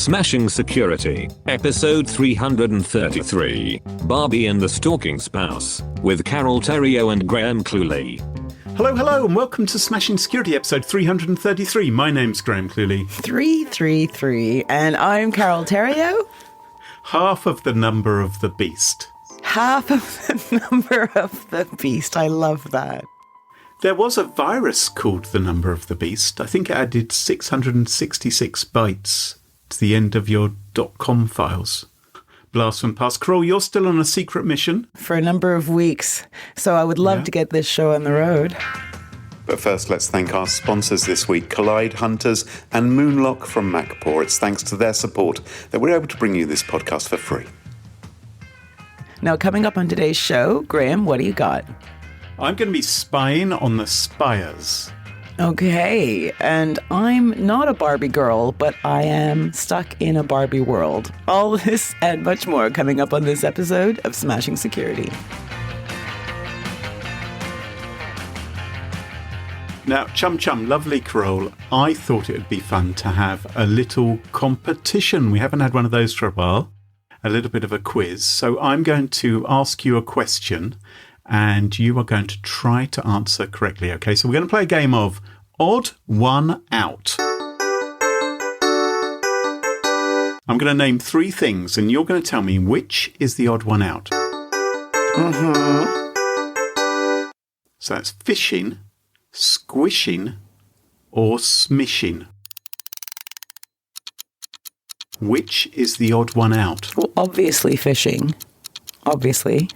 Smashing Security, episode 333, Barbie and the Stalking Spouse, with Carole, Theriault and Graham Cluley. Hello, and welcome to Smashing Security, episode 333. My name's Graham Cluley. 333, and I'm Carole Theriault. Half of the number of the beast. Half of the number of the beast. I love that. There was a virus called the number of the beast. I think it added 666 bytes to the end of your .com files. Blast from past. Carole, you're still on a secret mission. For a number of weeks. So I would love to get this show on the road. But first, let's thank our sponsors this week, Collide Hunters and Moonlock from MacPaw. It's thanks to their support that we're able to bring you this podcast for free. Now, coming up on today's show, Graham, what do you got? I'm going to be spying on the spyers. Okay, and I'm not a Barbie girl, but I am stuck in a Barbie world. All this and much more coming up on this episode of Smashing Security. Now, Chum, lovely Carole, I thought it would be fun to have a little competition. We haven't had one of those for a while. A little bit of a quiz. So I'm going to ask you a question and you are going to try to answer correctly. Okay, so we're going to play a game of Odd One Out. I'm going to name three things and you're going to tell me which is the odd one out. Mm-hmm. So that's fishing, squishing, or smishing. Which is the odd one out? Well, obviously fishing. Obviously.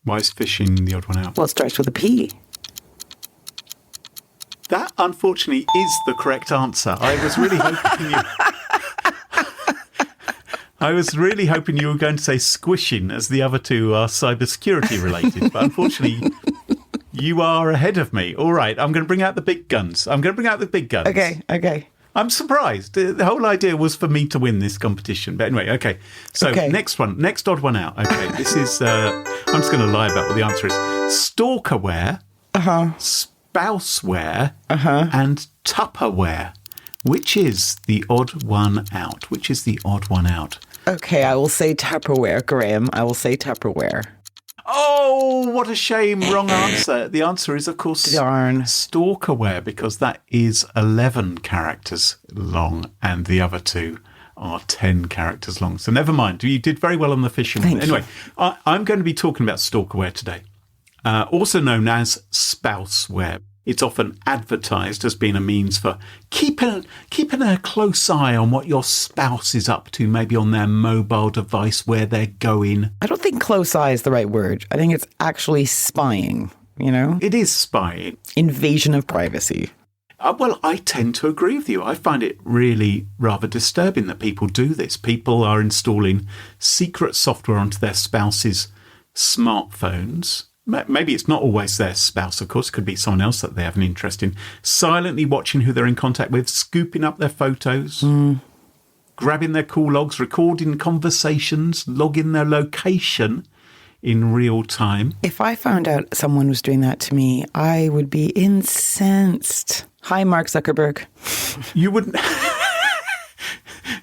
Why is fishing the odd one out? Well, it starts with a P. That, unfortunately, is the correct answer. I was really hoping you were going to say squishing, as the other two are cybersecurity related. But unfortunately, you are ahead of me. All right, I'm going to bring out the big guns. Okay. I'm surprised. The whole idea was for me to win this competition. But anyway, okay. So next odd one out. Okay, this is, I'm just going to lie about what the answer is. Stalkerware, spouseware, and Tupperware. Which is the odd one out? Okay, I will say Tupperware, Graham. I will say Tupperware. Oh, what a shame. Wrong answer. The answer is, of course, Darn. Stalkerware, because that is 11 characters long and the other two are 10 characters long. So never mind. You did very well on the fishing one. Anyway, I'm going to be talking about Stalkerware today, also known as spouseware. It's often advertised as being a means for keeping a close eye on what your spouse is up to, maybe on their mobile device, where they're going. I don't think close eye is the right word. I think it's actually spying, you know? It is spying. Invasion of privacy. Well, I tend to agree with you. I find it really rather disturbing that people do this. People are installing secret software onto their spouse's smartphones. Maybe it's not always their spouse, of course. It could be someone else that they have an interest in. Silently watching who they're in contact with, scooping up their photos, grabbing their call logs, recording conversations, logging their location in real time. If I found out someone was doing that to me, I would be incensed. Hi, Mark Zuckerberg. You wouldn't...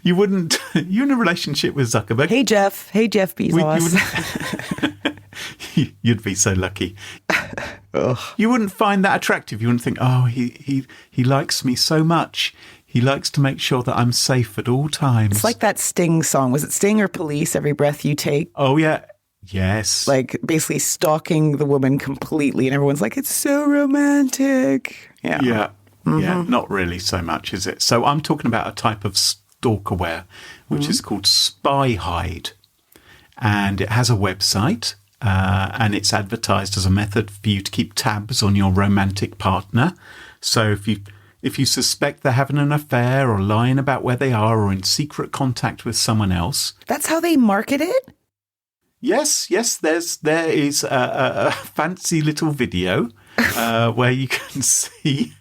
You're in a relationship with Zuckerberg. Hey, Jeff Bezos. You'd be so lucky. You wouldn't find that attractive. You wouldn't think, oh, he likes me so much. He likes to make sure that I'm safe at all times. It's like that Sting song. Was it Sting or Police, Every Breath You Take? Oh, yeah. Yes. Like basically stalking the woman completely. And everyone's like, it's so romantic. Yeah. Yeah. Yeah. Not really so much, is it? So I'm talking about a type of stalkerware, which is called SpyHide. And it has a website. And it's advertised as a method for you to keep tabs on your romantic partner. So if you suspect they're having an affair or lying about where they are or in secret contact with someone else. That's how they market it? Yes. There is a fancy little video where you can see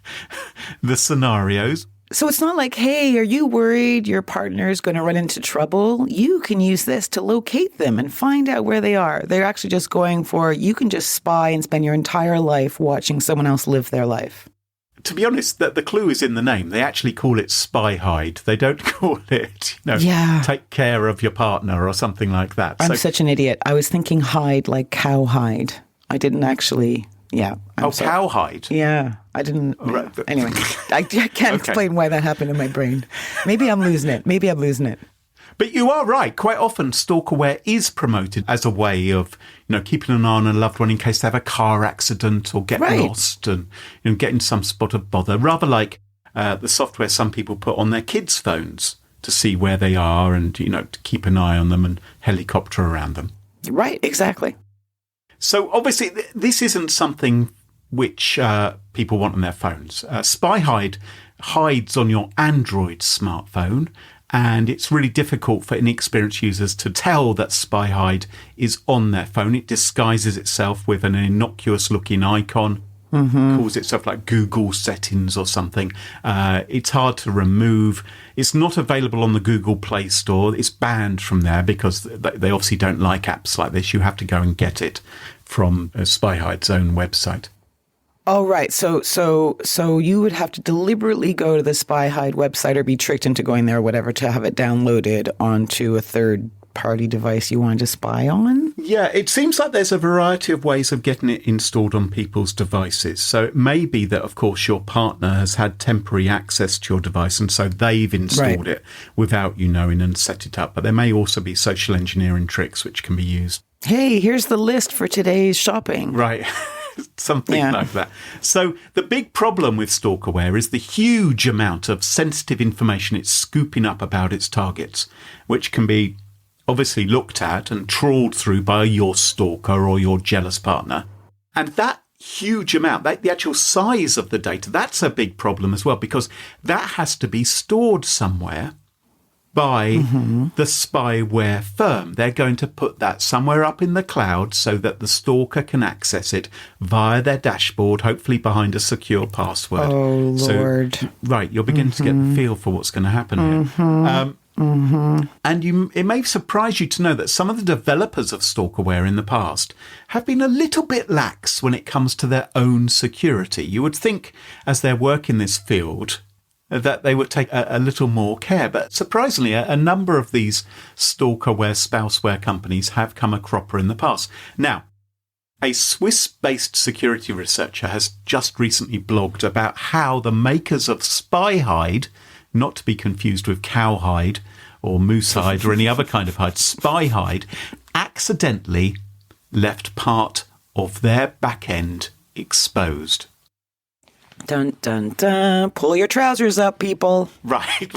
the scenarios. So it's not like, hey, are you worried your partner is going to run into trouble? You can use this to locate them and find out where they are. They're actually just going for, you can just spy and spend your entire life watching someone else live their life. to be honest, the clue is in the name. They actually call it SpyHide. They don't call it, take care of your partner or something like that. I'm such an idiot. I was thinking hide like cowhide. I didn't actually... Yeah. Cowhide? Yeah. I didn't... Anyway, I can't explain why that happened in my brain. Maybe I'm losing it. But you are right. Quite often, stalkerware is promoted as a way of, keeping an eye on a loved one in case they have a car accident or get lost and get in some spot of bother. Rather like the software some people put on their kids' phones to see where they are and, to keep an eye on them and helicopter around them. Right, exactly. So obviously, this isn't something which people want on their phones. SpyHide hides on your Android smartphone, and it's really difficult for inexperienced users to tell that SpyHide is on their phone. It disguises itself with an innocuous-looking icon, calls itself like Google settings or something. It's hard to remove. It's not available on the Google Play Store. It's banned from there because they obviously don't like apps like this. You have to go and get it from SpyHide's own website. Oh, right. So you would have to deliberately go to the SpyHide website or be tricked into going there or whatever to have it downloaded onto a third-party device you wanted to spy on? Yeah, it seems like there's a variety of ways of getting it installed on people's devices. So it may be that, of course, your partner has had temporary access to your device and so they've installed it without you knowing and set it up. But there may also be social engineering tricks which can be used. Hey, here's the list for today's shopping. Right. Something like that. So the big problem with stalkerware is the huge amount of sensitive information it's scooping up about its targets, which can be obviously looked at and trawled through by your stalker or your jealous partner. And that huge amount, the actual size of the data, that's a big problem as well, because that has to be stored somewhere by the spyware firm. They're going to put that somewhere up in the cloud so that the stalker can access it via their dashboard, hopefully behind a secure password. Oh, Lord. So, right, you're beginning to get the feel for what's going to happen here. And it may surprise you to know that some of the developers of stalkerware in the past have been a little bit lax when it comes to their own security. You would think, as their work in this field, that they would take a little more care. But surprisingly, a number of these stalkerware, spouseware companies have come a cropper in the past. Now, a Swiss-based security researcher has just recently blogged about how the makers of SpyHide, not to be confused with cowhide or moosehide or any other kind of hide, SpyHide, accidentally left part of their back end exposed. Dun, dun, dun. Pull your trousers up, people. Right,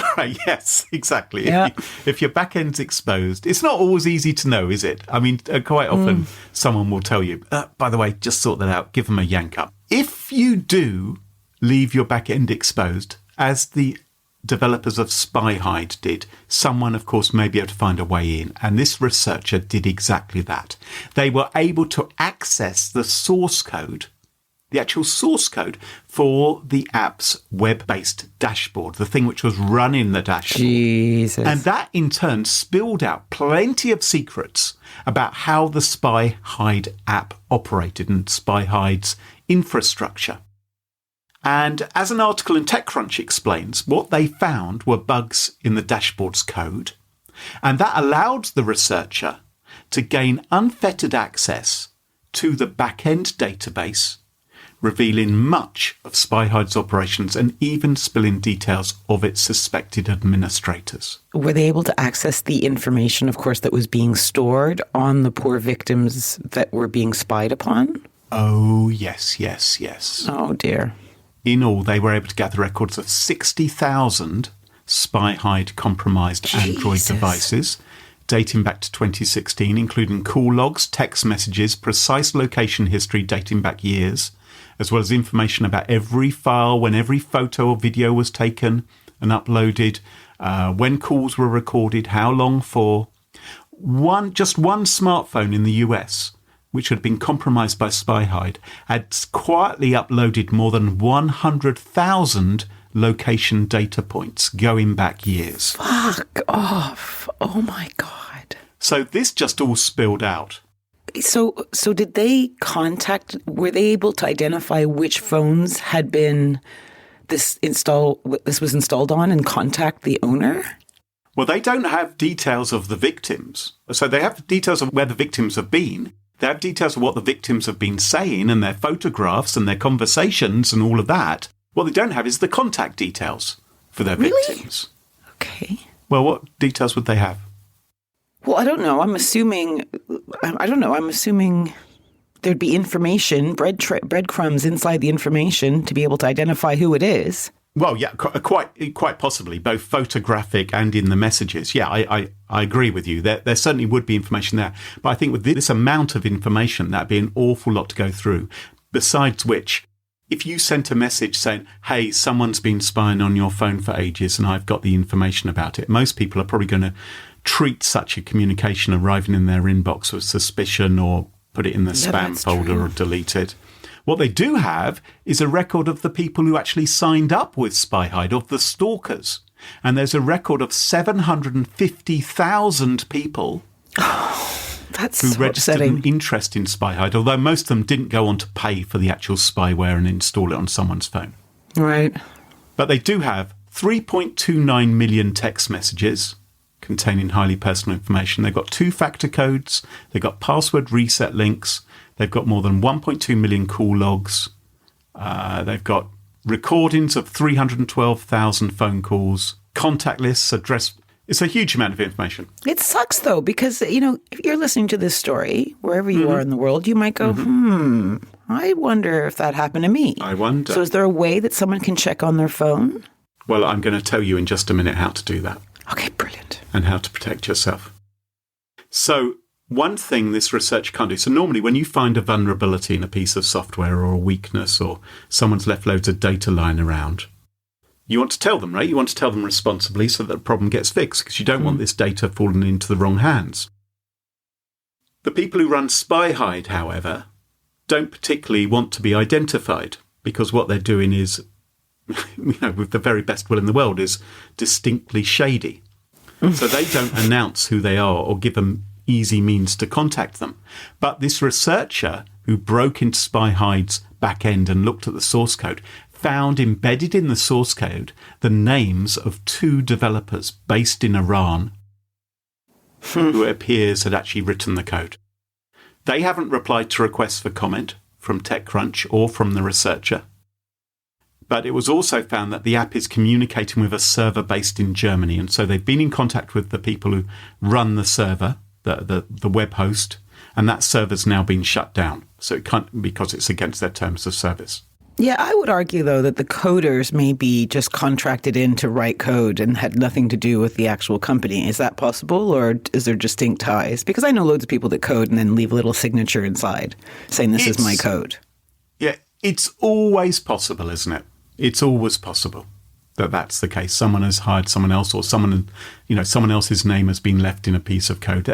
yes, exactly. Yeah. If your back end's exposed, it's not always easy to know, is it? I mean, quite often someone will tell you, by the way, just sort that out, give them a yank up. If you do leave your back end exposed, as the developers of SpyHide did, someone, of course, may be able to find a way in. And this researcher did exactly that. They were able to access the source code, the actual source code for the app's web-based dashboard, the thing which was running the dashboard. Jesus. And that, in turn, spilled out plenty of secrets about how the SpyHide app operated and SpyHide's infrastructure. And as an article in TechCrunch explains, what they found were bugs in the dashboard's code. And that allowed the researcher to gain unfettered access to the back-end database, revealing much of SpyHide's operations and even spilling details of its suspected administrators. Were they able to access the information, of course, that was being stored on the poor victims that were being spied upon? Oh, yes. Oh, dear. In all, they were able to gather records of 60,000 SpyHide compromised Android devices, dating back to 2016, including call logs, text messages, precise location history dating back years, as well as information about every file, when every photo or video was taken and uploaded, when calls were recorded, how long for. Just one smartphone in the US, which had been compromised by SpyHide, had quietly uploaded more than 100,000 location data points going back years. Fuck off. Oh, my God. So this just all spilled out. So did they were they able to identify which phones had been this was installed on and contact the owner? Well, they don't have details of the victims. So they have details of where the victims have been. They have details of what the victims have been saying and their photographs and their conversations and all of that. What they don't have is the contact details for their victims. Okay. Well, what details would they have? Well, I don't know. I'm assuming there'd be information, breadcrumbs inside the information to be able to identify who it is. Well, yeah, quite possibly, both photographic and in the messages. Yeah, I agree with you. There certainly would be information there. But I think with this amount of information, that'd be an awful lot to go through. Besides which, if you sent a message saying, hey, someone's been spying on your phone for ages and I've got the information about it, most people are probably going to treat such a communication arriving in their inbox with suspicion or put it in the spam folder or delete it. What they do have is a record of the people who actually signed up with SpyHide, of the stalkers. And there's a record of 750,000 people who registered an interest in SpyHide, although most of them didn't go on to pay for the actual spyware and install it on someone's phone. Right. But they do have 3.29 million text messages containing highly personal information. They've got two-factor codes. They've got password reset links. They've got more than 1.2 million call logs. They've got recordings of 312,000 phone calls, contact lists, address. It's a huge amount of information. It sucks, though, because, if you're listening to this story, wherever you are in the world, you might go, I wonder if that happened to me. I wonder. So is there a way that someone can check on their phone? Well, I'm going to tell you in just a minute how to do that. Okay, brilliant. And how to protect yourself. So one thing this research can't do, so normally when you find a vulnerability in a piece of software or a weakness or someone's left loads of data lying around, you want to tell them, right? You want to tell them responsibly so that the problem gets fixed because you don't want this data falling into the wrong hands. The people who run SpyHide, however, don't particularly want to be identified because what they're doing is, with the very best will in the world, is distinctly shady. So they don't announce who they are or give them easy means to contact them. But this researcher who broke into SpyHide's back end and looked at the source code found embedded in the source code the names of two developers based in Iran who it appears had actually written the code. They haven't replied to requests for comment from TechCrunch or from the researcher. But it was also found that the app is communicating with a server based in Germany. And so they've been in contact with the people who run the server, the web host, and that server's now been shut down. So it can't, because it's against their terms of service. Yeah, I would argue, though, that the coders may be just contracted in to write code and had nothing to do with the actual company. Is that possible, or is there distinct ties? Because I know loads of people that code and then leave a little signature inside saying this is my code. Yeah, it's always possible, isn't it? It's always possible that that's the case. Someone has hired someone else, or someone else's name has been left in a piece of code.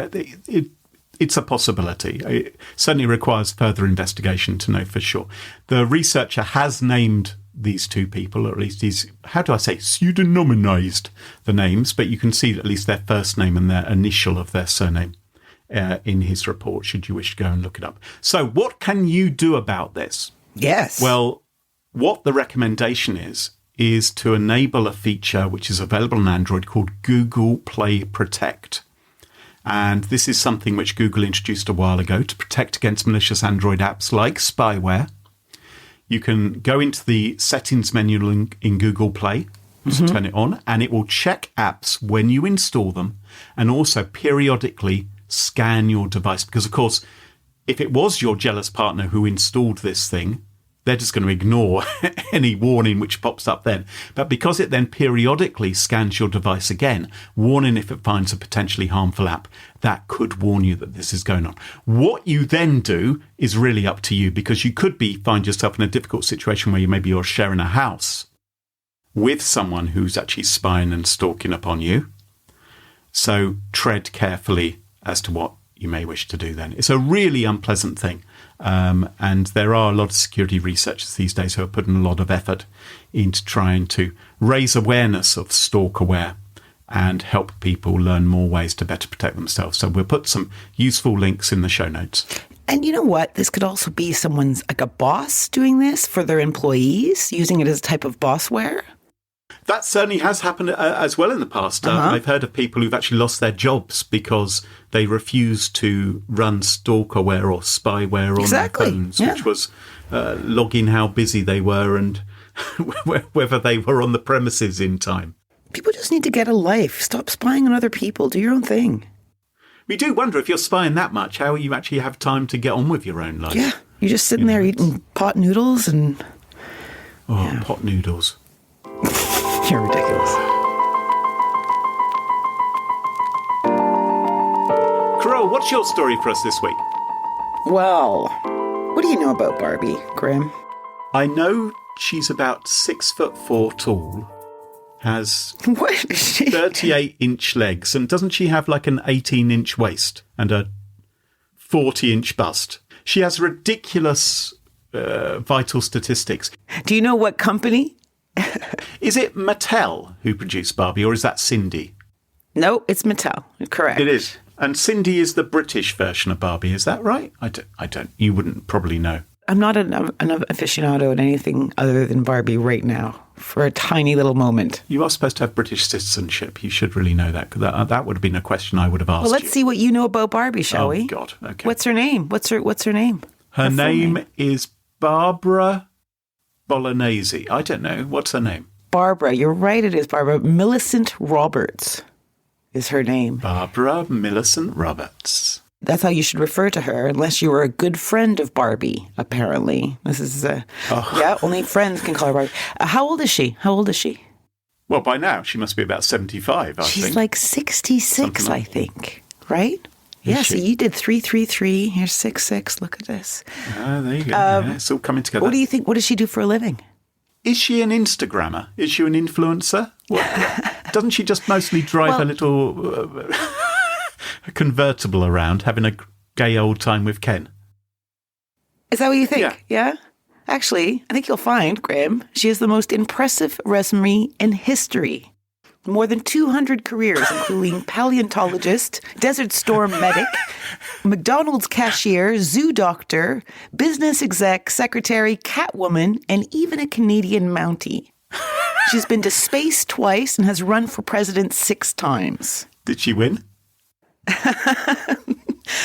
It's a possibility. It certainly requires further investigation to know for sure. The researcher has named these two people, or at least he's, pseudonymized the names, but you can see at least their first name and their initial of their surname in his report, should you wish to go and look it up. So what can you do about this? Yes. Well, what the recommendation is to enable a feature which is available on Android called Google Play Protect. And this is something which Google introduced a while ago to protect against malicious Android apps like spyware. You can go into the settings menu in Google Play to turn it on, and it will check apps when you install them and also periodically scan your device. Because, of course, if it was your jealous partner who installed this thing, they're just going to ignore any warning which pops up then. But because it then periodically scans your device again, warning if it finds a potentially harmful app, that could warn you that this is going on. What you then do is really up to you, because you could find yourself in a difficult situation where you're sharing a house with someone who's actually spying and stalking upon you. So tread carefully as to what you may wish to do then. It's a really unpleasant thing. And there are a lot of security researchers these days who are putting a lot of effort into trying to raise awareness of stalkerware and help people learn more ways to better protect themselves. So we'll put some useful links in the show notes. And you know what? This could also be someone's, like a boss doing this for their employees, using it as a type of bossware. That certainly has happened as well in the past. I've heard of people who've actually lost their jobs because they refused to run stalkerware or spyware on their phones, which was logging how busy they were and whether they were on the premises in time. People just need to get a life. Stop spying on other people. Do your own thing. We do wonder if you're spying that much, how you actually have time to get on with your own life. Yeah, you're just sitting there eating pot noodles and... Pot noodles. You're ridiculous. Carole, what's your story for us this week? Well, what do you know about Barbie, Graham? I know she's about 6'4" tall, has What is she? 38-inch legs, and doesn't she have like an 18-inch waist and a 40-inch bust? She has ridiculous vital statistics. Do you know what company? Is it Mattel who produced Barbie, or is that Cindy? No, it's Mattel. Correct. It is. And Cindy is the British version of Barbie. Is that right? I don't. You wouldn't probably know. I'm not an aficionado in anything other than Barbie right now for a tiny little moment. You are supposed to have British citizenship. You should really know that. That would have been a question I would have asked you. Well, let's see what you know about Barbie, shall we? Oh, God. Okay. What's her name? What's her name? Her name is Barbara Bolognese. I don't know. What's her name? Barbara. You're right, it is Barbara. Millicent Roberts is her name. Barbara Millicent Roberts. That's how you should refer to her, unless you were a good friend of Barbie, apparently. This is, only friends can call her Barbie. How old is she? Well, by now, she must be about 75, I think. She's like 66, I think, right? Yeah, so she? you did 333. Here's 66. Look at this. There you go. Yeah, it's all coming together. What do you think? What does she do for a living? Is she an Instagrammer? Is she an influencer? Doesn't she just mostly drive a little a convertible around, having a gay old time with Ken? Is that what you think? Yeah? Actually, I think you'll find, Graham, she has the most impressive resume in history. More than 200 careers, including paleontologist, Desert Storm medic, McDonald's cashier, zoo doctor, business exec, secretary, Catwoman, and even a Canadian Mountie. She's been to space twice and has run for president 6 times. Did she win?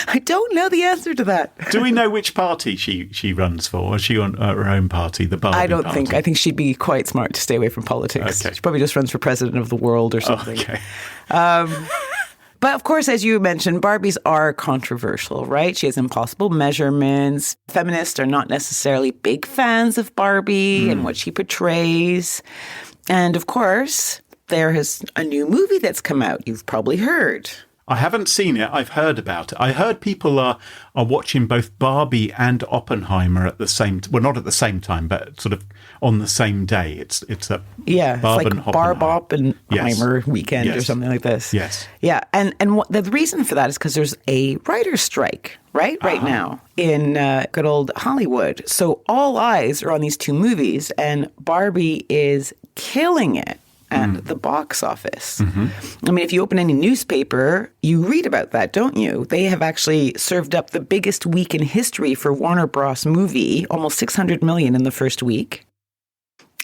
I don't know the answer to that. Do we know which party she runs for? Is she on her own party, the Barbie I don't party? think. I think she'd be quite smart to stay away from politics. Okay. She probably just runs for president of the world or something. Okay. But of course, as you mentioned, Barbies are controversial, right? She has impossible measurements. Feminists are not necessarily big fans of Barbie and what she portrays. And of course, there is a new movie that's come out. You've probably heard. I haven't seen it. I've heard about it. I heard people are watching both Barbie and Oppenheimer at the same well, not at the same time, but sort of on the same day. It's a it's like Barb-Oppenheimer weekend or something like this. Yes. Yeah, and the reason for that is because there's a writer's strike right now in good old Hollywood. So all eyes are on these 2 movies, and Barbie is killing it at the box office. I mean, if you open any newspaper, you read about that, don't you? They have actually served up the biggest week in history for Warner Bros. Movie, almost $600 million in the first week.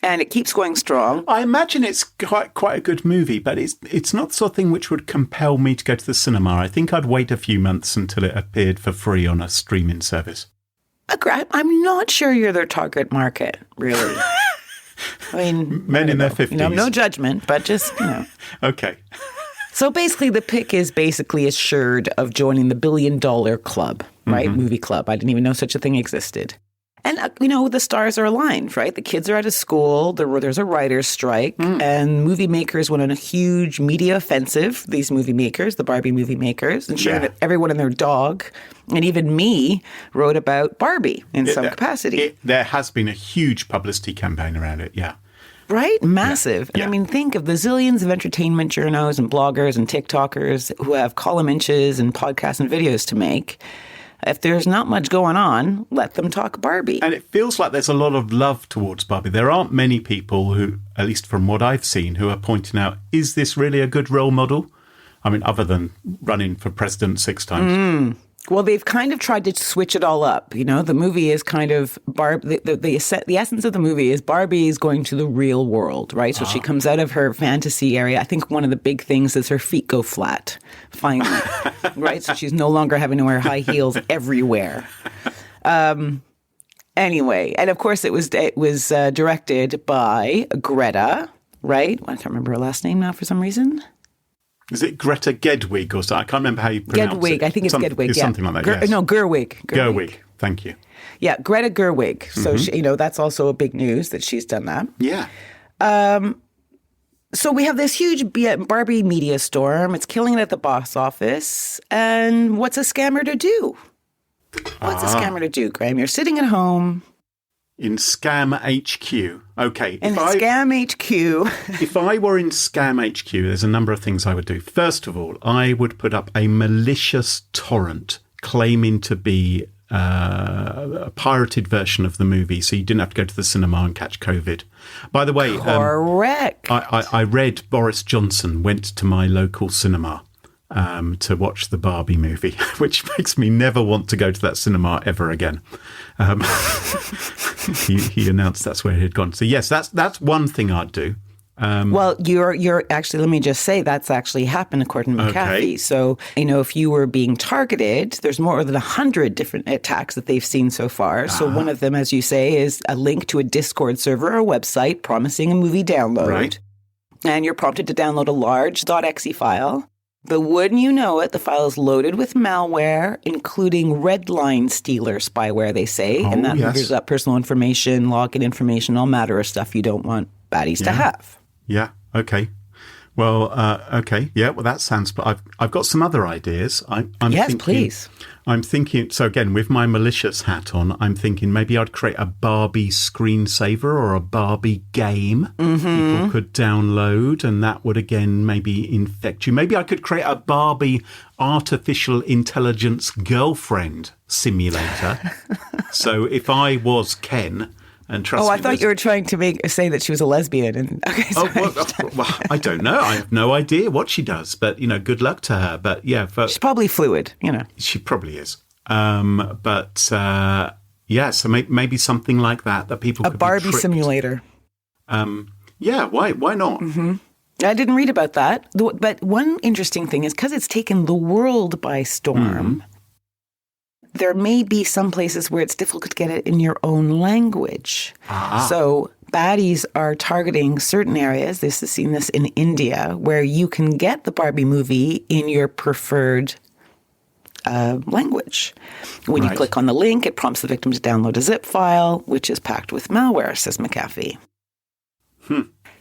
And it keeps going strong. I imagine it's quite a good movie, but it's not the sort of thing which would compel me to go to the cinema. I think I'd wait a few months until it appeared for free on a streaming service. I'm not sure you're their target market, really. I mean, men in their 50s. No judgment, but just, Okay. So basically, the pick is basically assured of joining the $1 billion club, right? Movie club. I didn't even know such a thing existed. And, the stars are aligned, right? The kids are out of school. There's a writer's strike. And movie makers went on a huge media offensive, these movie makers, the Barbie movie makers, ensuring that everyone and their dog, and even me, wrote about Barbie in some capacity. There has been a huge publicity campaign around it, yeah. Right? Massive. Yeah. And I mean, think of the zillions of entertainment journos and bloggers and TikTokers who have column inches and podcasts and videos to make. If there's not much going on, let them talk Barbie. And it feels like there's a lot of love towards Barbie. There aren't many people who, at least from what I've seen, who are pointing out, is this really a good role model? I mean, other than running for president 6 times. Well, they've kind of tried to switch it all up. You know, the movie is kind of the essence of the movie is Barbie is going to the real world, right? So she comes out of her fantasy area. I think one of the big things is her feet go flat, finally, right? So she's no longer having to wear high heels everywhere. Anyway, and of course it was directed by Greta, right? I can't remember her last name now for some reason. Is it Greta Gedwig or something? I can't remember how you pronounce it. Gedwig, I think it's Gedwig. It's something like that, yes. No, Gerwig. Gerwig, thank you. Yeah, Greta Gerwig. So, she, that's also a big news that she's done that. Yeah. So we have this huge Barbie media storm. It's killing it at the box office. And what's a scammer to do? What's a scammer to do, Graham? You're sitting at home. In Scam HQ. Okay. In Scam HQ. If I were in Scam HQ, there's a number of things I would do. First of all, I would put up a malicious torrent claiming to be a pirated version of the movie, so you didn't have to go to the cinema and catch COVID. By the way, correct. I read Boris Johnson went to my local cinema to watch the Barbie movie, which makes me never want to go to that cinema ever again. He announced that's where he had gone. So yes, that's one thing I'd do. Well, you're actually, let me just say that's actually happened according to McAfee. Okay. So, if you were being targeted, there's more than 100 different attacks that they've seen so far. So one of them, as you say, is a link to a Discord server or website promising a movie download. Right. And you're prompted to download a large .exe file. But wouldn't you know it, the file is loaded with malware, including red line stealer spyware, they say. And that covers up personal information, login information, all matter of stuff you don't want baddies to have. Yeah. Okay. Well, okay. Yeah. Well, that sounds. I've got some other ideas. I'm yes, thinking, please. I'm thinking. So again, with my malicious hat on, I'm thinking maybe I'd create a Barbie screensaver or a Barbie game people could download, and that would again maybe infect you. Maybe I could create a Barbie artificial intelligence girlfriend simulator. So if I was Ken. And trust me, I thought you were trying to say that she was a lesbian. And okay, well, I don't know. I have no idea what she does, but good luck to her. But yeah, she's probably fluid. She probably is. So maybe something like that people could Barbie be tricked. Simulator. Yeah, why not? Mm-hmm. I didn't read about that, but one interesting thing is because it's taken the world by storm. There may be some places where it's difficult to get it in your own language. So baddies are targeting certain areas. This is seen this in India, where you can get the Barbie movie in your preferred language. When you click on the link, it prompts the victim to download a zip file, which is packed with malware, says McAfee.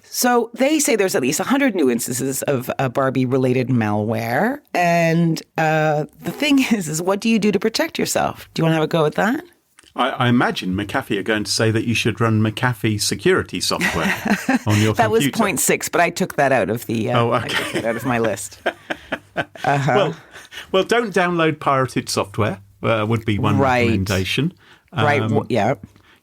So they say there's at least 100 new instances of Barbie-related malware. And the thing is what do you do to protect yourself? Do you want to have a go at that? I imagine McAfee are going to say that you should run McAfee security software on your that computer. That was point 6, but I took that out of the I took that out of my list. Well, don't download pirated software. Would be one recommendation. Yeah.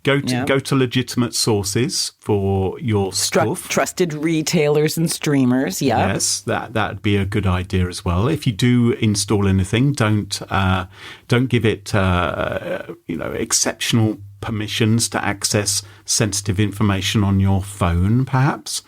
Go to legitimate sources for your stuff. Trusted retailers and streamers. Yeah. Yes, that'd be a good idea as well. If you do install anything, don't give it exceptional permissions to access sensitive information on your phone, perhaps.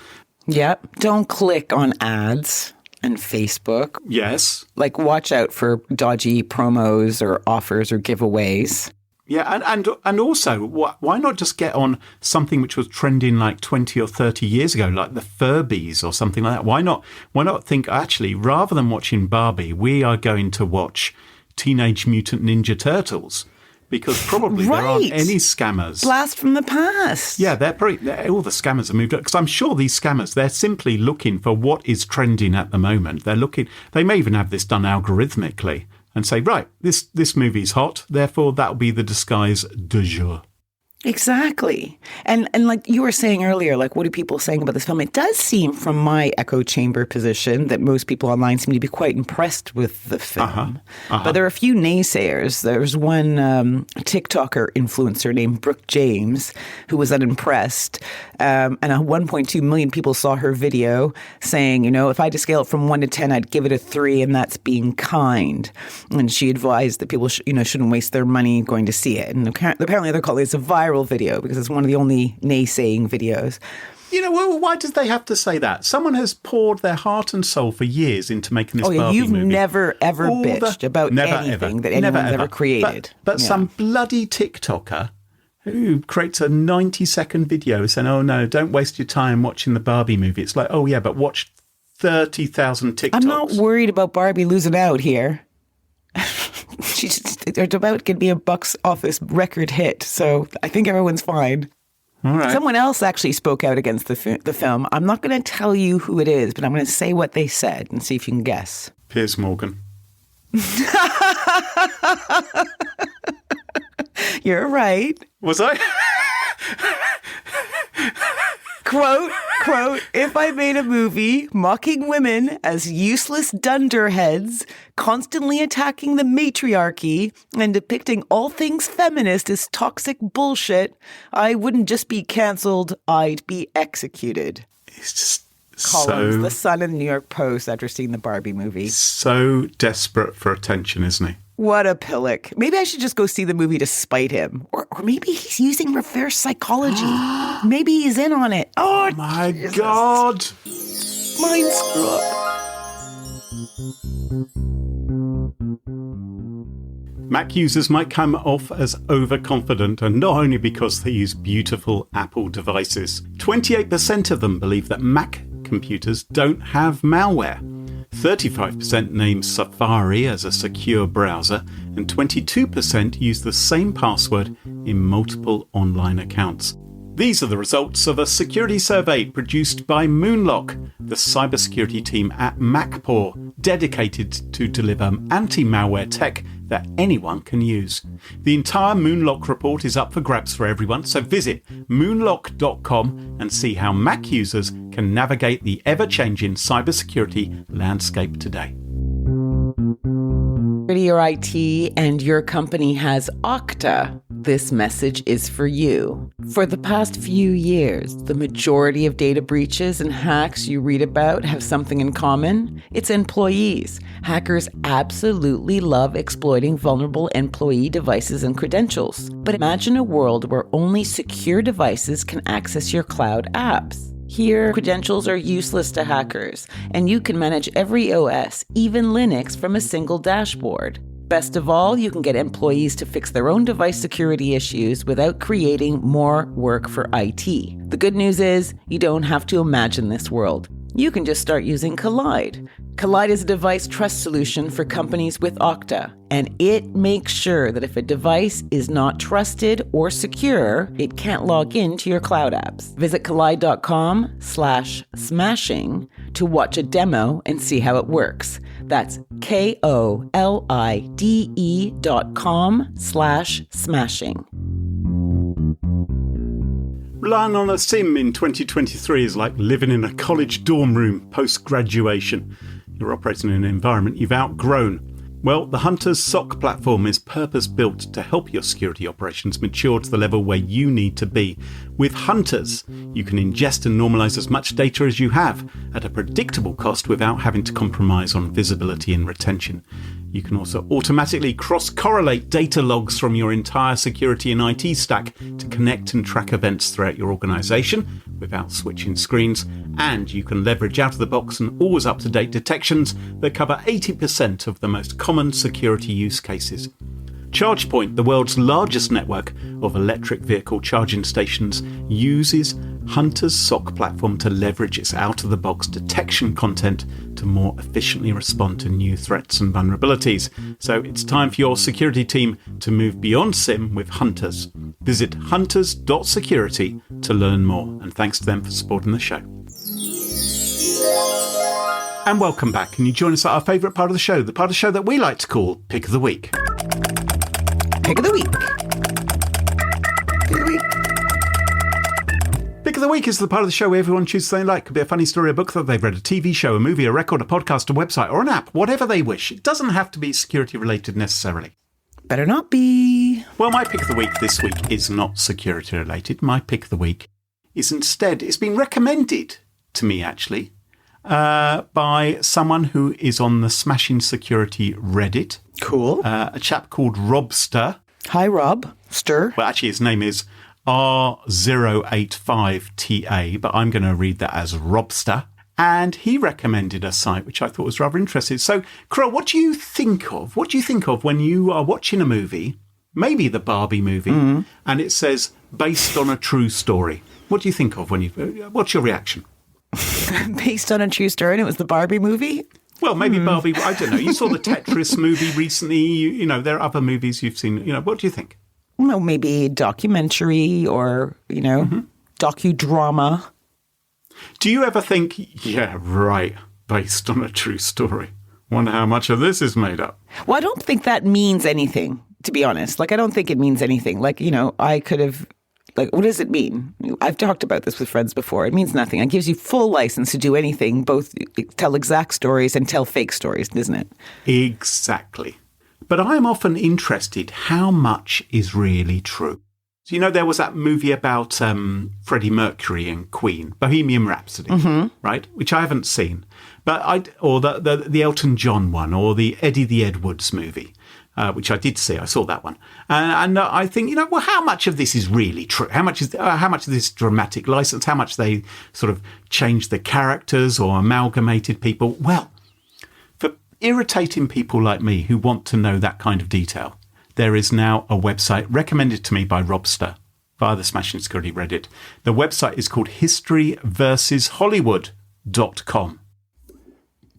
Yep. Don't click on ads and Facebook. Yes. Watch out for dodgy promos or offers or giveaways. Yeah, and also, why not just get on something which was trending 20 or 30 years ago, like the Furbies or something like that? Why not think, actually, rather than watching Barbie, we are going to watch Teenage Mutant Ninja Turtles? Because probably there aren't any scammers. Blast from the past. Yeah, all the scammers have moved up. Because I'm sure these scammers, they're simply looking for what is trending at the moment. They may even have this done algorithmically. And say, right, this movie's hot, therefore that'll be the disguise du jour. Exactly. And like you were saying earlier, like, what are people saying about this film? It does seem, from my echo chamber position, that most people online seem to be quite impressed with the film. But there are a few naysayers. There's one TikToker influencer named Brooke James who was unimpressed. And 1.2 million people saw her video saying, if I had to scale it from 1 to 10, I'd give it a 3, and that's being kind. And she advised that people shouldn't waste their money going to see it. And apparently they're calling it a viral video because it's one of the only naysaying videos. Well, why does they have to say that? Someone has poured their heart and soul for years into making this Barbie movie. You've never, ever bitched about anything that anyone's ever created. But some bloody TikToker who creates a 90-second video saying, oh, no, don't waste your time watching the Barbie movie. It's like, oh, yeah, but watch 30,000 TikToks. I'm not worried about Barbie losing out here. It's about to be a box office record hit, so I think everyone's fine. All right. Someone else actually spoke out against the film. I'm not going to tell you who it is, but I'm going to say what they said and see if you can guess. Piers Morgan. You're right. Was I? Quote, if I made a movie mocking women as useless dunderheads, constantly attacking the matriarchy, and depicting all things feminist as toxic bullshit, I wouldn't just be cancelled, I'd be executed. It's just Collins, the Sun and the New York Post, after seeing the Barbie movie. So desperate for attention, isn't he? What a pillock. Maybe I should just go see the movie to spite him. Or maybe he's using reverse psychology. Maybe he's in on it. Oh, my Jesus. God. Mind screw up. Mac users might come off as overconfident, and not only because they use beautiful Apple devices. 28% of them believe that Mac computers don't have malware. 35% name Safari as a secure browser, and 22% use the same password in multiple online accounts. These are the results of a security survey produced by Moonlock, the cybersecurity team at MacPaw, dedicated to deliver anti-malware tech that anyone can use. The entire Moonlock report is up for grabs for everyone, so visit moonlock.com and see how Mac users can navigate the ever-changing cybersecurity landscape today. Your IT and your company has Okta. This message is for you. For the past few years, the majority of data breaches and hacks you read about have something in common. It's employees. Hackers absolutely love exploiting vulnerable employee devices and credentials. But imagine a world where only secure devices can access your cloud apps. Here, credentials are useless to hackers, and you can manage every OS, even Linux, from a single dashboard. Best of all, you can get employees to fix their own device security issues without creating more work for IT. The good news is, you don't have to imagine this world. You can just start using Collide. Collide is a device trust solution for companies with Okta, and it makes sure that if a device is not trusted or secure, it can't log into your cloud apps. Visit collide.com/smashing to watch a demo and see how it works. That's KOLIDE.com/smashing. Relying on a SIM in 2023 is like living in a college dorm room post-graduation. You're operating in an environment you've outgrown. Well, the Hunter's SOC platform is purpose-built to help your security operations mature to the level where you need to be. With Hunters, you can ingest and normalize as much data as you have at a predictable cost without having to compromise on visibility and retention. You can also automatically cross-correlate data logs from your entire security and IT stack to connect and track events throughout your organization without switching screens. And you can leverage out-of-the-box and always up-to-date detections that cover 80% of the most common security use cases. ChargePoint, the world's largest network of electric vehicle charging stations, uses Hunter's SOC platform to leverage its out-of-the-box detection content to more efficiently respond to new threats and vulnerabilities. So it's time for your security team to move beyond SIM with Hunters. Visit hunters.security to learn more, and thanks to them for supporting the show. And welcome back. Can you join us at our favourite part of the show, the part of the show that we like to call Pick of the Week. Pick of the Week. Pick of the Week. of the Week is the part of the show where everyone chooses something like. Could be a funny story, a book that they've read, a TV show, a movie, a record, a podcast, a website, or an app, whatever they wish. It doesn't have to be security related necessarily. Better not be. Well, my pick of the week this week is not security related. My pick of the week is instead, it's been recommended to me actually by someone who is on the Smashing Security Reddit. Cool. A chap called Robster. Hi, Rob. Stir. Well, actually, his name is R085TA, but I'm going to read that as Robster. And he recommended a site which I thought was rather interesting. So, Carole, what do you think of? What do you think of when you are watching a movie, maybe the Barbie movie, and it says based on a true story? What do you think of when you? What's your reaction? Based on a true story, and it was the Barbie movie? Well, maybe Barbie. I don't know. You saw the Tetris movie recently. You know, there are other movies you've seen. You know, what do you think? Well, maybe a documentary or, docudrama. Do you ever think, yeah, right, based on a true story? Wonder how much of this is made up? Well, I don't think that means anything, to be honest. Like, I don't think it means anything. Like, I could have, what does it mean? I've talked about this with friends before. It means nothing. It gives you full license to do anything, both tell exact stories and tell fake stories, isn't it? Exactly. But I am often interested how much is really true. So, there was that movie about Freddie Mercury and Queen, Bohemian Rhapsody, right? Which I haven't seen. Or the Elton John one, or the Eddie the Edwards movie, which I did see. I saw that one. And I think, well, how much of this is really true? How much of this dramatic license? How much they sort of changed the characters or amalgamated people? Well, for irritating people like me who want to know that kind of detail, there is now a website recommended to me by Robster via the Smashing Security Reddit. The website is called historyversushollywood.com.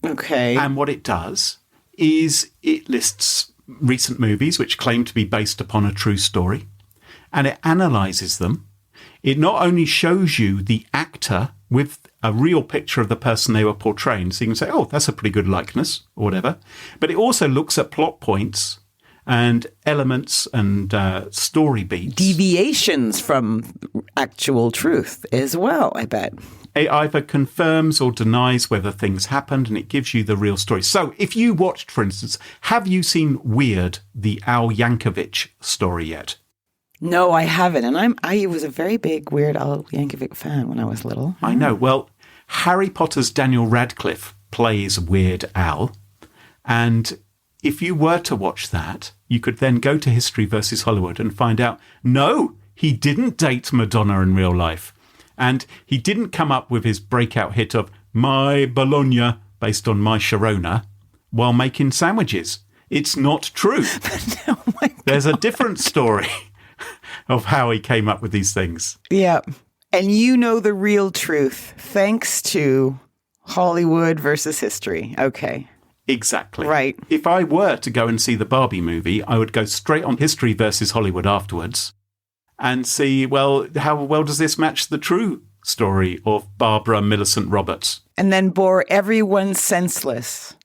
Okay. And what it does is it lists recent movies which claim to be based upon a true story, and it analyzes them. It not only shows you the actor with a real picture of the person they were portraying, so you can say, oh, that's a pretty good likeness or whatever, but it also looks at plot points and elements and story beats. Deviations from actual truth as well, I bet. It either confirms or denies whether things happened, and it gives you the real story. So if you watched, for instance, have you seen Weird, the Al Yankovic story yet? No, I haven't. And I was a very big Weird Al Yankovic fan when I was little. I know. Well, Harry Potter's Daniel Radcliffe plays Weird Al, and if you were to watch that, you could then go to History versus Hollywood and find out, no, he didn't date Madonna in real life. And he didn't come up with his breakout hit of My Bologna, based on My Sharona, while making sandwiches. It's not true. Oh my God. There's a different story of how he came up with these things. Yeah. And you know the real truth, thanks to Hollywood versus history. Okay. Exactly. Right. If I were to go and see the Barbie movie, I would go straight on History versus Hollywood afterwards and see, well, how well does this match the true story of Barbara Millicent Roberts? And then bore everyone senseless,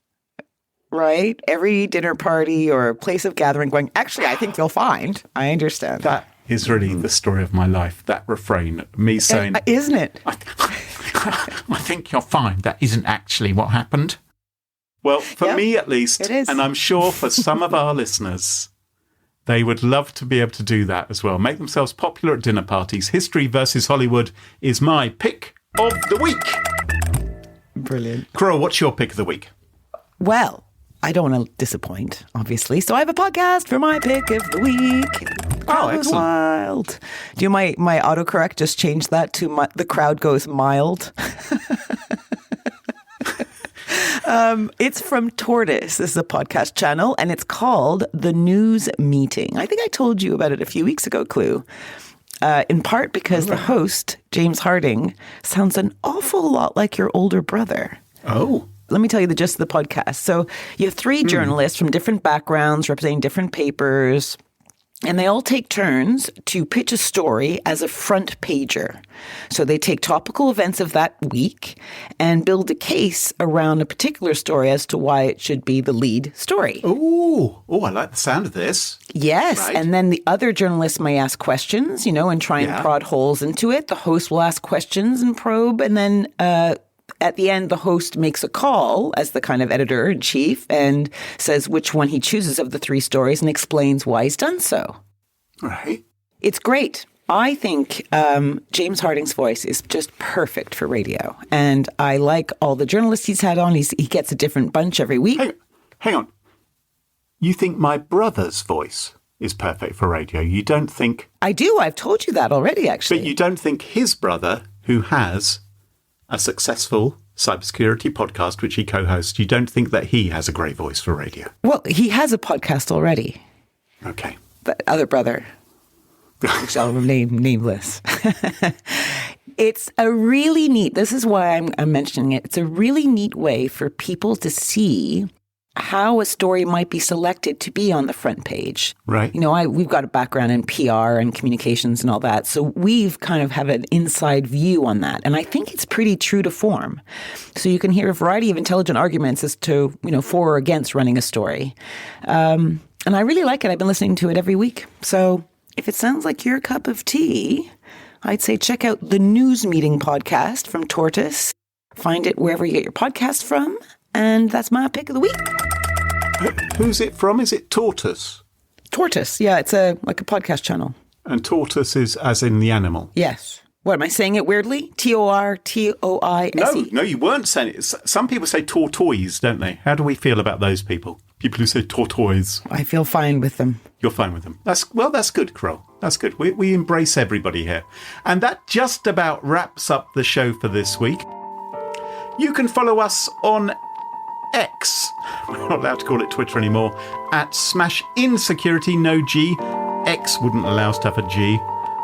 right? Every dinner party or place of gathering going, actually, I think you'll find. I understand. That is really the story of my life, that refrain, me saying... Isn't it? I think you'll find that isn't actually what happened. Well, for me at least, it is. And I'm sure for some of our listeners, they would love to be able to do that as well. Make themselves popular at dinner parties. History versus Hollywood is my pick of the week. Brilliant. Carole, what's your pick of the week? Well, I don't want to disappoint, obviously. So I have a podcast for my pick of the week. Oh, Goes excellent. Wild. Do you my autocorrect just changed that to the crowd goes mild? It's from Tortoise. This is a podcast channel, and it's called The News Meeting. I think I told you about it a few weeks ago, Clue. In part because the host, James Harding, sounds an awful lot like your older brother. Oh. Let me tell you the gist of the podcast. So you have three journalists from different backgrounds representing different papers. And they all take turns to pitch a story as a front pager. So they take topical events of that week and build a case around a particular story as to why it should be the lead story. Oh, I like the sound of this. Yes. Right. And then the other journalists may ask questions, and try and prod holes into it. The host will ask questions and probe. And then at the end, the host makes a call as the kind of editor-in-chief and says which one he chooses of the three stories and explains why he's done so. Right. It's great. I think James Harding's voice is just perfect for radio. And I like all the journalists he's had on. He gets a different bunch every week. Hang on. You think my brother's voice is perfect for radio? You don't think... I do. I've told you that already, actually. But you don't think his brother, who has a successful cybersecurity podcast, which he co-hosts, you don't think that he has a great voice for radio? Well, he has a podcast already. Okay. The other brother, which I'll remain nameless. It's a really neat, this is why I'm mentioning it. It's a really neat way for people to see how a story might be selected to be on the front page. Right. We've got a background in PR and communications and all that. So we've kind of have an inside view on that. And I think it's pretty true to form. So you can hear a variety of intelligent arguments as to, for or against running a story. And I really like it. I've been listening to it every week. So if it sounds like your cup of tea, I'd say check out the News Meeting podcast from Tortoise. Find it wherever you get your podcast from. And that's my pick of the week. Who's it from? Is it Tortoise? Tortoise, yeah, it's like a podcast channel. And tortoise is as in the animal? Yes. What, am I saying it weirdly? Tortoise? No, you weren't saying it. Some people say tortoise, don't they? How do we feel about those people? People who say tortoise. I feel fine with them. You're fine with them. That's good, Carole. That's good. We embrace everybody here. And that just about wraps up the show for this week. You can follow us on X. We're not allowed to call it Twitter anymore. At @SmashInSecurity, no G. X wouldn't allow us to have a G.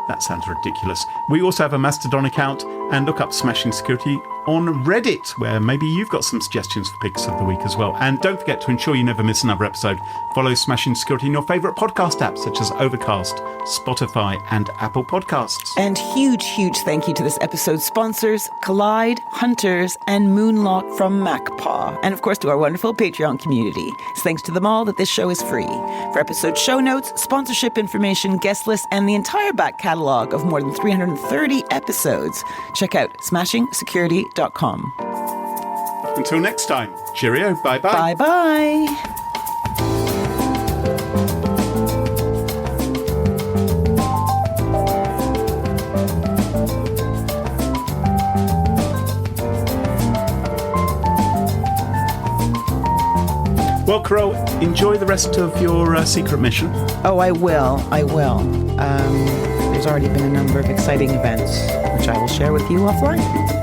That sounds ridiculous. We also have a Mastodon account, and look up Smashing Security on Reddit, where maybe you've got some suggestions for picks of the week as well. And don't forget to ensure you never miss another episode. Follow Smashing Security in your favourite podcast apps, such as Overcast, Spotify, and Apple Podcasts. And huge thank you to this episode's sponsors, Collide, Hunters, and Moonlock from MacPaw. And of course to our wonderful Patreon community. It's thanks to them all that this show is free. For episode show notes, sponsorship information, guest lists, and the entire back catalogue of more than 330 episodes, check out smashingsecurity.com. Until next time, cheerio, bye-bye. Bye-bye. Well, Carole, enjoy the rest of your secret mission. Oh, I will. There's already been a number of exciting events, which I will share with you offline.